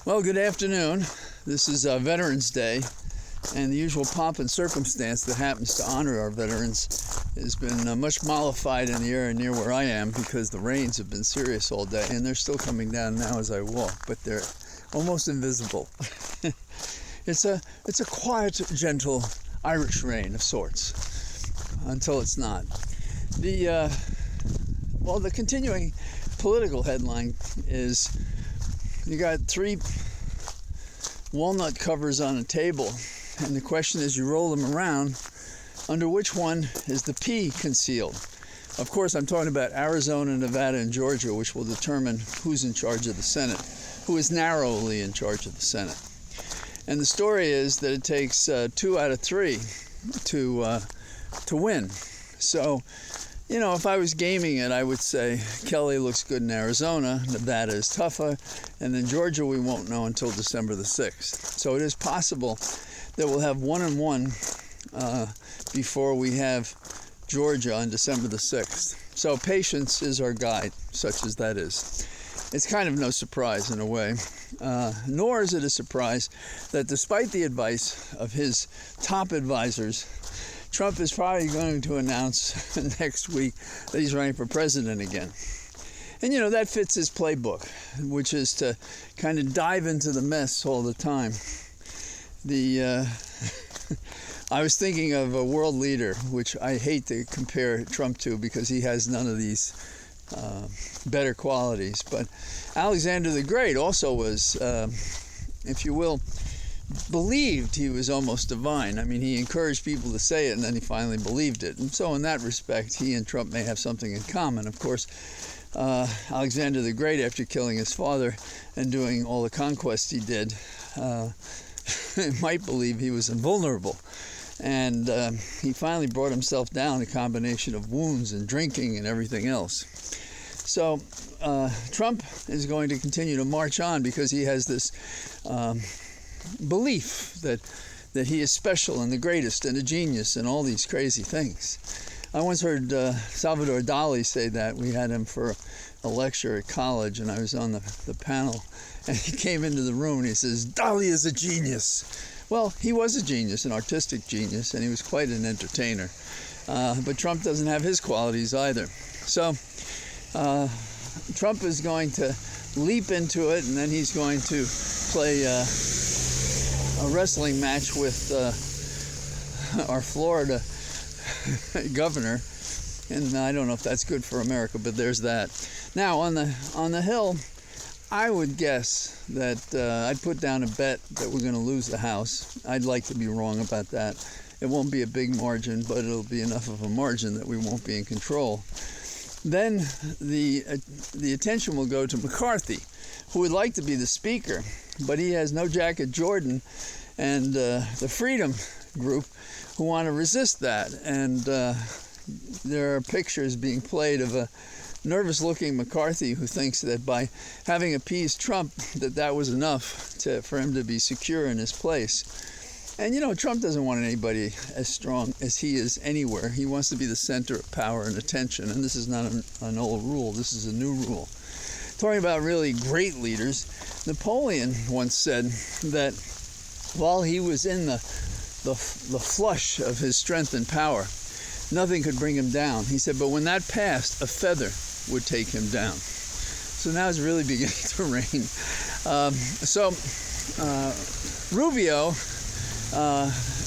Well, good afternoon. This is Veterans Day, and the usual pomp and circumstance that happens to honor our veterans has been much mollified in the area near where I am because the rains have been serious all day, and they're still coming down now as I walk, but they're almost invisible. It's a quiet, gentle Irish rain of sorts, until it's not. The continuing political headline is you got 3 walnut covers on a table, and the question is, you roll them around, under which one is the P concealed? Of course, I'm talking about Arizona, Nevada, and Georgia, which will determine who's in charge of the Senate, who is narrowly in charge of the Senate. And the story is that it takes 2 out of 3 to win. So, you know, if I was gaming it, I would say Kelly looks good in Arizona, Nevada is tougher, and then Georgia we won't know until December the 6th. So it is possible that we'll have 1-1 before we have Georgia on December the 6th. So patience is our guide, such as that is. It's kind of no surprise in a way, nor is it a surprise that despite the advice of his top advisors, Trump is probably going to announce next week that he's running for president again. And, you know, that fits his playbook, which is to kind of dive into the mess all the time. I was thinking of a world leader, which I hate to compare Trump to because he has none of these better qualities. But Alexander the Great also was, if you will, believed he was almost divine. I mean, he encouraged people to say it, and then he finally believed it. And so in that respect, he and Trump may have something in common. Of course, Alexander the Great, after killing his father and doing all the conquests he did, might believe he was invulnerable. And he finally brought himself down, a combination of wounds and drinking and everything else. So Trump is going to continue to march on because he has this belief that he is special and the greatest and a genius and all these crazy things. I once heard Salvador Dali say that. We had him for a lecture at college, and I was on the panel, and he came into the room and he says, "Dali is a genius." Well, he was a genius, an artistic genius, and he was quite an entertainer. But Trump doesn't have his qualities either. So Trump is going to leap into it, and then he's going to play a wrestling match with our Florida governor, and I don't know if that's good for America, but there's that. Now on the Hill, I would guess that I'd put down a bet that we're going to lose the House. I'd like to be wrong about that. It won't be a big margin, but it'll be enough of a margin that we won't be in control. Then the attention will go to McCarthy, who would like to be the speaker, but he has no Jack at Jordan, and the Freedom Group who want to resist that. And there are pictures being played of a nervous-looking McCarthy who thinks that by having appeased Trump, that was enough for him to be secure in his place. And, you know, Trump doesn't want anybody as strong as he is anywhere. He wants to be the center of power and attention, and this is not an old rule. This is a new rule. Talking about really great leaders, Napoleon once said that while he was in the flush of his strength and power, nothing could bring him down. He said, but when that passed, a feather would take him down. So now it's really beginning to rain. Rubio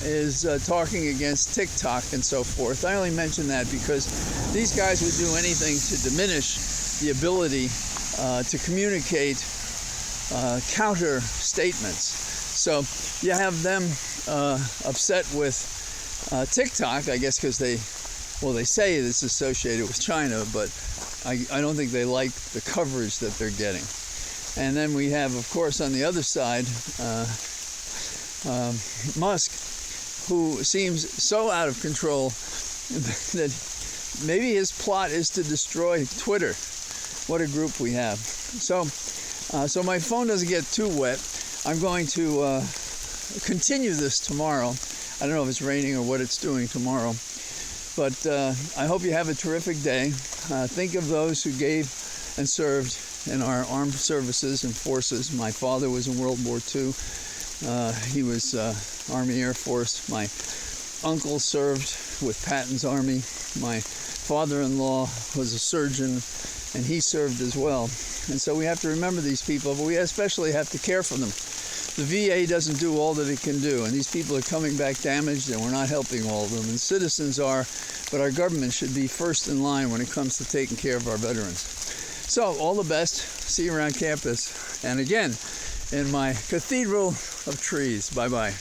is talking against TikTok and so forth. I only mention that because these guys would do anything to diminish the ability to communicate counter statements. So you have them upset with TikTok, I guess, because they say it's associated with China, but I don't think they like the coverage that they're getting. And then we have, of course, on the other side, Musk, who seems so out of control that maybe his plot is to destroy Twitter. What a group we have. So my phone doesn't get too wet. I'm going to continue this tomorrow. I don't know if it's raining or what it's doing tomorrow. But I hope you have a terrific day. Think of those who gave and served in our armed services and forces. My father was in World War II. He was Army Air Force. My uncle served with Patton's Army. My father-in-law was a surgeon, and he served as well. And so we have to remember these people, but we especially have to care for them. The VA doesn't do all that it can do, and these people are coming back damaged, and we're not helping all of them. And citizens are, but our government should be first in line when it comes to taking care of our veterans. So, all the best. See you around campus. And again, in my cathedral of trees. Bye-bye.